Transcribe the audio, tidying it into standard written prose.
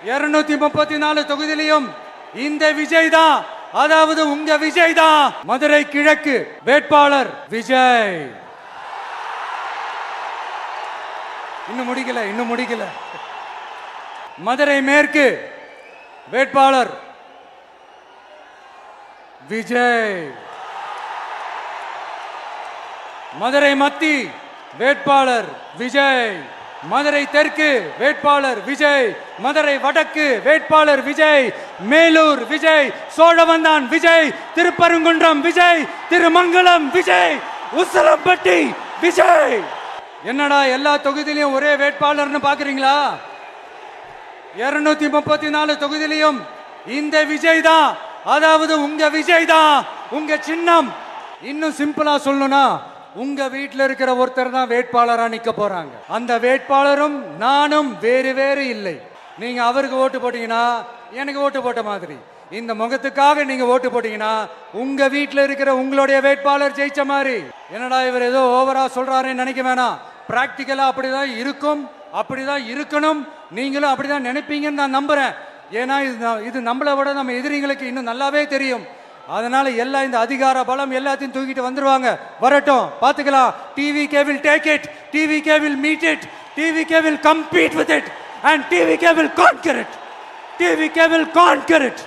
234 தொகுதியிலும் இந்த விஜய் தான், அதாவது உங்க விஜய் தான். மதுரை கிழக்கு வேட்பாளர் விஜய். இன்னும் முடிக்கல. மதுரை மேற்கு வேட்பாளர் விஜய். மதுரை மத்தி வேட்பாளர் விஜய். மதுரை தெற்கு வேட்பாளர் விஜய். மதுரை வடக்கு வேட்பாளர் விஜய். மேலூர் விஜய். சோழவந்தான் விஜய். திருப்பரங்குன்றம் விஜய். திருமங்கலம் விஜய். உசிலம்பட்டி விஜய். என்னடா எல்லா தொகுதியிலும் ஒரே வேட்பாளர்னு பாக்குறீங்களா? 234 தொகுதியிலும் இந்த விஜய் தான், அதாவது உங்க விஜய் தான். உங்க சின்னம் இன்னும் சிம்பிளா சொல்லணும்னா, உங்க வீட்டில் இருக்கிற ஒருத்தர் தான் வேட்பாளரா நிக்க போறாங்க. அந்த வேட்பாளரும் நானும் வேறு இல்லை. நீங்க அவருக்கு ஓட்டு போட்டீங்கன்னா எனக்கு ஓட்டு போட்ட மாதிரி, இந்த முகத்துக்காக நீங்க ஓட்டு போட்டீங்கன்னா உங்க வீட்டில் இருக்கிற உங்களுடைய வேட்பாளர் ஜெயிச்ச மாதிரி. என்னடா இவர் ஏதோ ஓவரா சொல்றாருன்னு நினைக்க வேணாம். பிராக்டிக்கலா அப்படிதான் இருக்கும், அப்படிதான் இருக்கணும். நீங்களும் அப்படிதான் நினைப்பீங்கன்னு நான் நம்புறேன். ஏன்னா இது நம்மளை விட நம்ம எதிரிங்களுக்கு இன்னும் நல்லாவே தெரியும். அதனால எல்லாம் இந்த அதிகார பலம் எல்லாத்தையும் தூக்கிட்டு வந்துருவாங்க. வரட்டும், பாத்துக்கலாம். TVK will take it, TVK will meet it, TVK will compete with it, and TVK will conquer it. TVK will conquer it.